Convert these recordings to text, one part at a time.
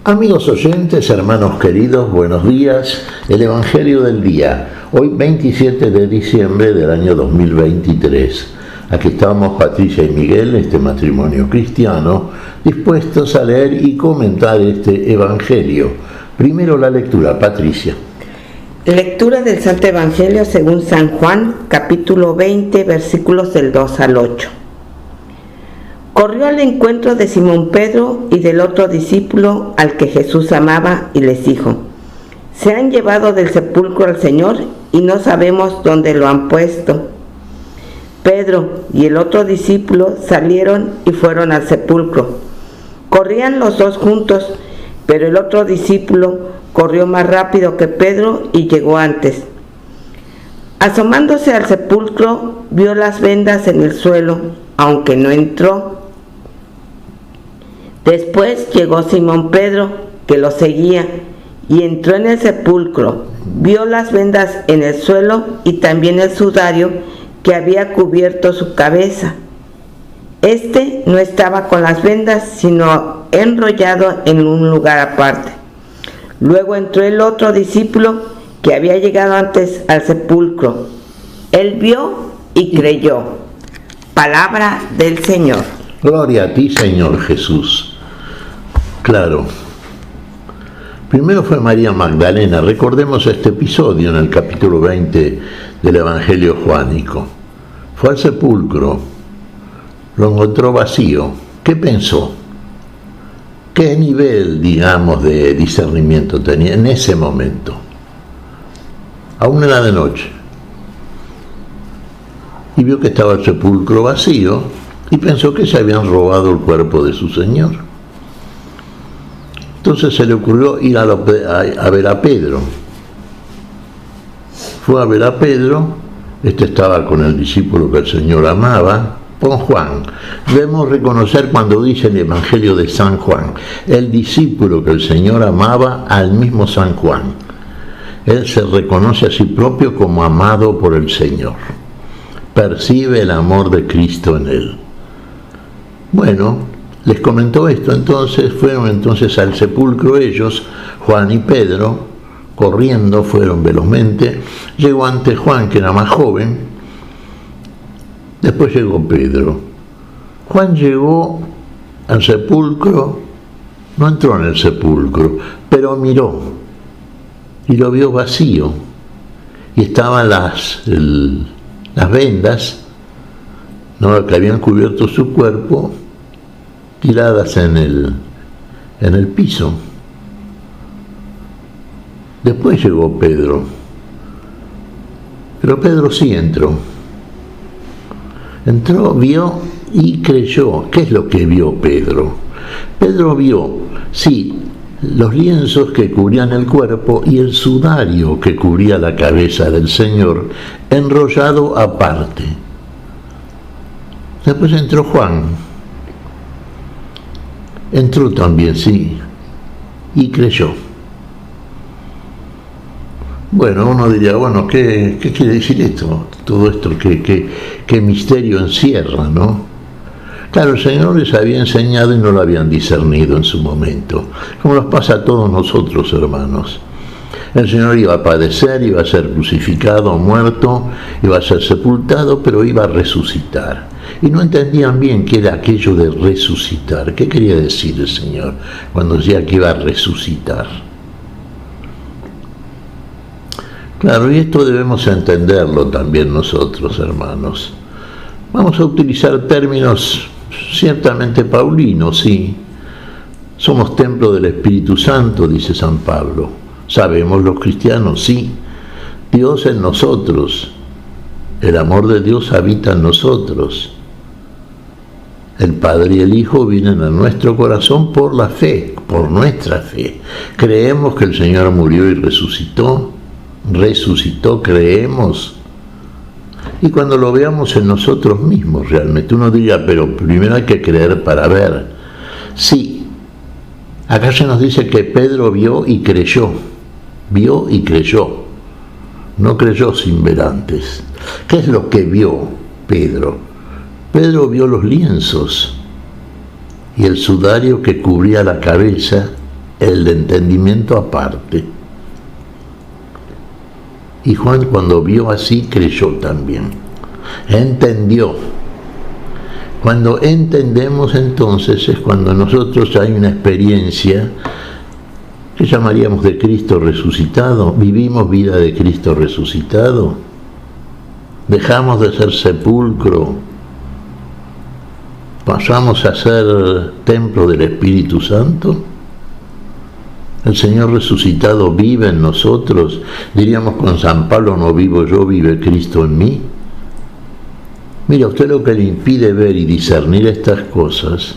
Amigos oyentes, hermanos queridos, buenos días. El Evangelio del día, hoy 27 de diciembre del año 2023. Aquí estamos Patricia y Miguel, este matrimonio cristiano, dispuestos a leer y comentar este Evangelio. Primero la lectura, Patricia. Lectura del Santo Evangelio según San Juan, capítulo 20, versículos del 2 al 8. Corrió al encuentro de Simón Pedro y del otro discípulo al que Jesús amaba y les dijo: se han llevado del sepulcro al Señor y no sabemos dónde lo han puesto. Pedro y el otro discípulo salieron y fueron al sepulcro. Corrían los dos juntos, pero el otro discípulo corrió más rápido que Pedro y llegó antes. Asomándose al sepulcro, vio las vendas en el suelo, aunque no entró. Después llegó Simón Pedro, que lo seguía, y entró en el sepulcro. Vio las vendas en el suelo y también el sudario que había cubierto su cabeza. Este no estaba con las vendas, sino enrollado en un lugar aparte. Luego entró el otro discípulo que había llegado antes al sepulcro. Él vio y creyó. Palabra del Señor. Gloria a ti, Señor Jesús. Claro. Primero fue María Magdalena. Recordemos este episodio en el capítulo 20 del Evangelio juánico. Fue al sepulcro, lo encontró vacío. ¿Qué pensó? ¿Qué nivel, digamos, de discernimiento tenía en ese momento? Aún era de noche. Y vio que estaba el sepulcro vacío y pensó que se habían robado el cuerpo de su Señor. Entonces se le ocurrió ir a ver a Pedro. Fue a ver a Pedro, este estaba con el discípulo que el Señor amaba, con Juan. Debemos reconocer cuando dice el Evangelio de San Juan, el discípulo que el Señor amaba al mismo San Juan. Él se reconoce a sí propio como amado por el Señor. Percibe el amor de Cristo en él. Bueno, les comentó esto, entonces fueron al sepulcro ellos, Juan y Pedro, corriendo, fueron velozmente. Llegó antes Juan, que era más joven, después llegó Pedro. Juan llegó al sepulcro, no entró en el sepulcro, pero miró y lo vio vacío, y estaban las vendas, ¿no?, que habían cubierto su cuerpo, tiradas en el piso. Después llegó Pedro, pero Pedro sí entró, vio y creyó. ¿Qué es lo que vio Pedro? Pedro vio, sí, los lienzos que cubrían el cuerpo y el sudario que cubría la cabeza del Señor, enrollado aparte. Después entró Juan. Entró también, sí, y creyó. Bueno, uno diría, bueno, ¿qué quiere decir esto? Todo esto, ¿qué misterio encierra, no? Claro, el Señor les había enseñado y no lo habían discernido en su momento, como nos pasa a todos nosotros, hermanos. El Señor iba a padecer, iba a ser crucificado, muerto, iba a ser sepultado, pero iba a resucitar. Y no entendían bien qué era aquello de resucitar. ¿Qué quería decir el Señor cuando decía que iba a resucitar? Claro, y esto debemos entenderlo también nosotros, hermanos. Vamos a utilizar términos ciertamente paulinos, sí. Somos templo del Espíritu Santo, dice San Pablo. Sabemos los cristianos, sí. Dios en nosotros. El amor de Dios habita en nosotros. El Padre y el Hijo vienen a nuestro corazón por la fe, por nuestra fe. Creemos que el Señor murió y resucitó, creemos. Y cuando lo veamos en nosotros mismos realmente, uno diría, pero primero hay que creer para ver. Sí, acá se nos dice que Pedro vio y creyó, no creyó sin ver antes. ¿Qué es lo que vio Pedro? Pedro vio los lienzos y el sudario que cubría la cabeza, el de entendimiento aparte. Y Juan, cuando vio así, creyó también. Entendió. Cuando entendemos, entonces es cuando nosotros hay una experiencia que llamaríamos de Cristo resucitado. Vivimos vida de Cristo resucitado. Dejamos de ser sepulcro. Pasamos a ser templo del Espíritu Santo. El Señor resucitado vive en nosotros. Diríamos con San Pablo, no vivo yo, vive Cristo en mí. Mira, usted lo que le impide ver y discernir estas cosas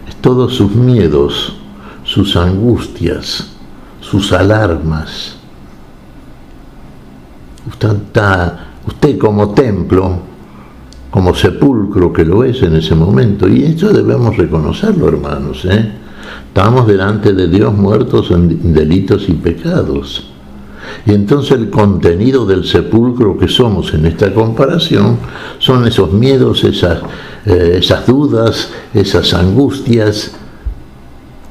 es todos sus miedos, sus angustias, sus alarmas. Usted como templo, como sepulcro que lo es en ese momento, y eso debemos reconocerlo, hermanos, Estamos delante de Dios muertos en delitos y pecados. Y entonces el contenido del sepulcro que somos en esta comparación son esos miedos, esas dudas, esas angustias,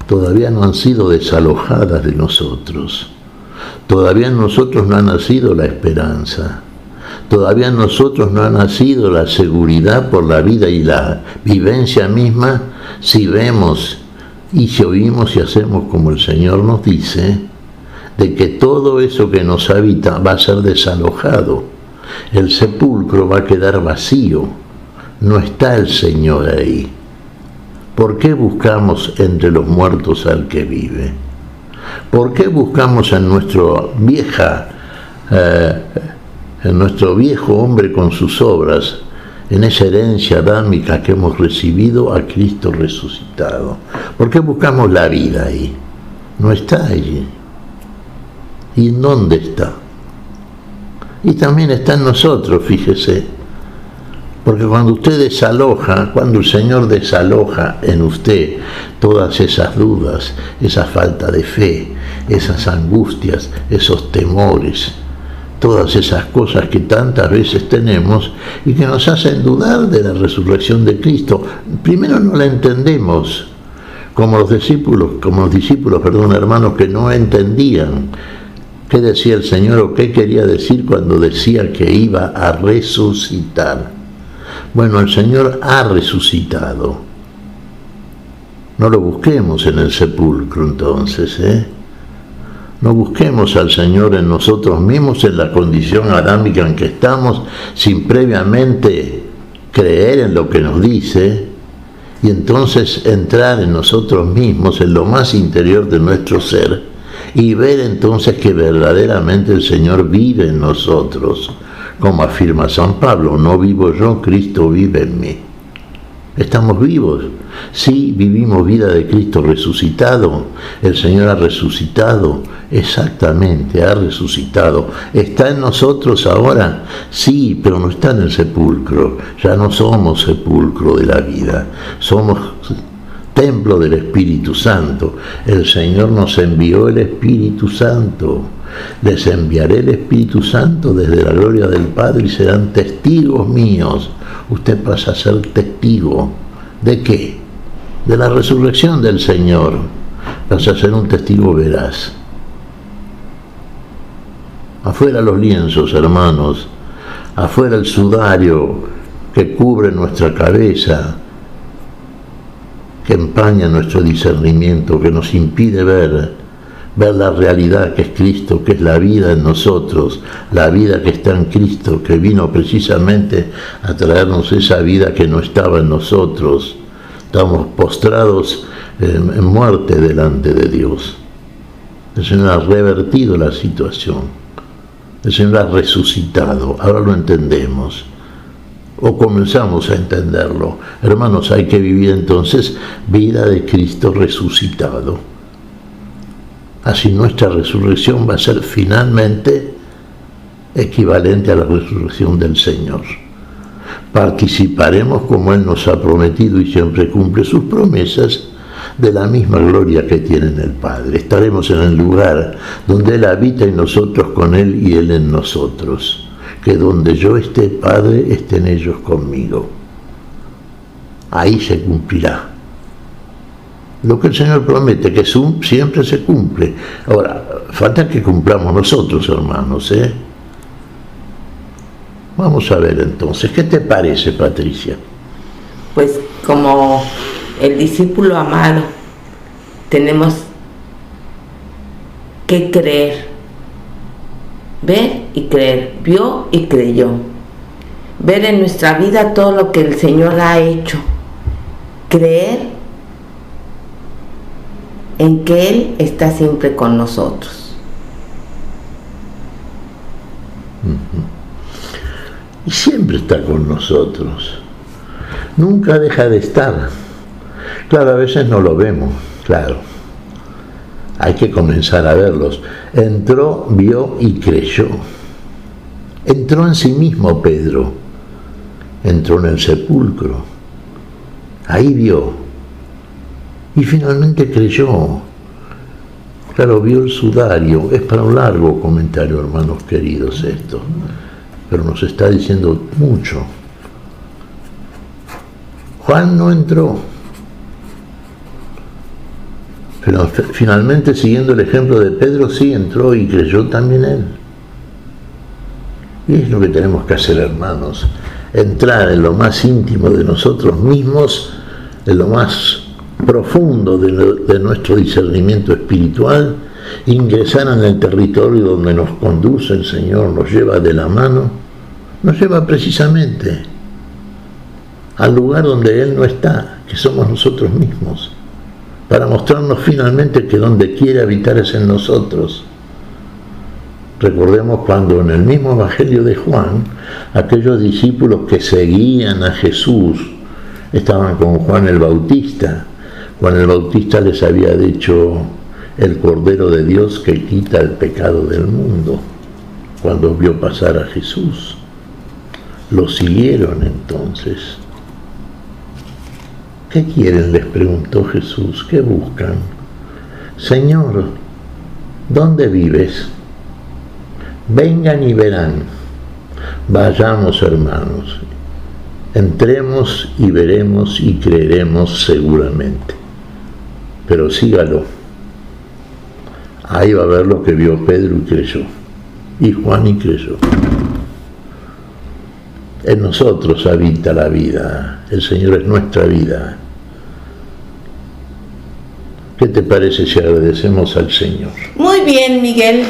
todavía no han sido desalojadas de nosotros. Todavía en nosotros no ha nacido la esperanza. Todavía en nosotros no ha nacido la seguridad por la vida y la vivencia misma si vemos y si oímos y hacemos como el Señor nos dice, de que todo eso que nos habita va a ser desalojado. El sepulcro va a quedar vacío. No está el Señor ahí. ¿Por qué buscamos entre los muertos al que vive? ¿Por qué buscamos en nuestro viejo hombre con sus obras, en esa herencia adámica que hemos recibido a Cristo resucitado? ¿Por qué buscamos la vida ahí? No está allí. ¿Y en dónde está? Y también está en nosotros, fíjese. Porque cuando usted desaloja, cuando el Señor desaloja en usted todas esas dudas, esa falta de fe, esas angustias, esos temores, todas esas cosas que tantas veces tenemos y que nos hacen dudar de la resurrección de Cristo, primero no la entendemos, como los discípulos, hermanos, que no entendían qué decía el Señor o qué quería decir cuando decía que iba a resucitar. Bueno, el Señor ha resucitado. No lo busquemos en el sepulcro entonces, No busquemos al Señor en nosotros mismos, en la condición adámica en que estamos, sin previamente creer en lo que nos dice, y entonces entrar en nosotros mismos, en lo más interior de nuestro ser, y ver entonces que verdaderamente el Señor vive en nosotros, como afirma San Pablo, no vivo yo, Cristo vive en mí. ¿Estamos vivos? Sí, vivimos vida de Cristo resucitado. El Señor ha resucitado, exactamente, ha resucitado. ¿Está en nosotros ahora? Sí, pero no está en el sepulcro. Ya no somos sepulcro de la vida, somos templo del Espíritu Santo. El Señor nos envió el Espíritu Santo. Les enviaré el Espíritu Santo desde la gloria del Padre y serán testigos míos. Usted pasa a ser testigo. ¿De qué? De la resurrección del Señor. Pasa a ser un testigo veraz. Afuera los lienzos, hermanos. Afuera el sudario que cubre nuestra cabeza, que empaña nuestro discernimiento, que nos impide ver la realidad que es Cristo, que es la vida en nosotros, la vida que está en Cristo, que vino precisamente a traernos esa vida que no estaba en nosotros. Estamos postrados en muerte delante de Dios. El Señor ha revertido la situación. El Señor ha resucitado. Ahora lo entendemos. O comenzamos a entenderlo. Hermanos, hay que vivir entonces vida de Cristo resucitado. Así nuestra resurrección va a ser finalmente equivalente a la resurrección del Señor. Participaremos, como Él nos ha prometido y siempre cumple sus promesas, de la misma gloria que tiene en el Padre. Estaremos en el lugar donde Él habita y nosotros con Él y Él en nosotros. Que donde yo esté, Padre, estén ellos conmigo. Ahí se cumplirá Lo que el Señor promete, que siempre se cumple. Ahora, falta que cumplamos nosotros, hermanos, ¿eh? Vamos a ver entonces, ¿qué te parece, Patricia? Pues como el discípulo amado, tenemos que creer, ver y creer, vio y creyó, ver en nuestra vida todo lo que el Señor ha hecho, creer en que Él está siempre con nosotros. Y siempre está con nosotros, nunca deja de estar. Claro, a veces no lo vemos, claro, hay que comenzar a verlos. Entró, vio y creyó. Entró en sí mismo Pedro, entró en el sepulcro, ahí vio y finalmente creyó. Claro, vio el sudario. Es para un largo comentario, hermanos queridos, esto, pero nos está diciendo mucho. Juan no entró, pero finalmente, siguiendo el ejemplo de Pedro, sí entró y creyó también él. Y es lo que tenemos que hacer, hermanos, entrar en lo más íntimo de nosotros mismos, en lo más profundo de nuestro discernimiento espiritual, ingresar en el territorio donde nos conduce el Señor, nos lleva de la mano, nos lleva precisamente al lugar donde Él no está, que somos nosotros mismos, para mostrarnos finalmente que donde quiere habitar es en nosotros. Recordemos cuando en el mismo Evangelio de Juan, aquellos discípulos que seguían a Jesús estaban con Juan el Bautista. Juan el Bautista les había dicho: el Cordero de Dios que quita el pecado del mundo, cuando vio pasar a Jesús. Lo siguieron entonces. ¿Qué quieren?, les preguntó Jesús. ¿Qué buscan? Señor, ¿dónde vives? Vengan y verán. Vayamos, hermanos. Entremos y veremos y creeremos seguramente. Pero sígalo. Ahí va a ver lo que vio Pedro y creyó. Y Juan y creyó. En nosotros habita la vida. El Señor es nuestra vida. ¿Qué te parece si agradecemos al Señor? Muy bien, Miguel.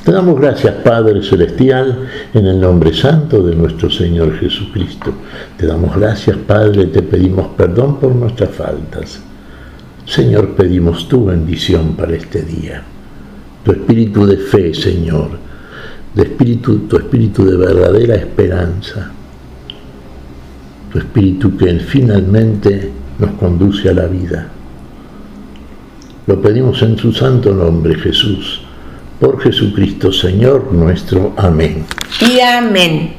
Te damos gracias, Padre Celestial, en el nombre santo de nuestro Señor Jesucristo. Te damos gracias, Padre, te pedimos perdón por nuestras faltas. Señor, pedimos tu bendición para este día. Tu espíritu de fe, Señor, tu espíritu de verdadera esperanza. Tu espíritu que finalmente nos conduce a la vida. Lo pedimos en su santo nombre, Jesús. Por Jesucristo, Señor nuestro. Amén. Y amén.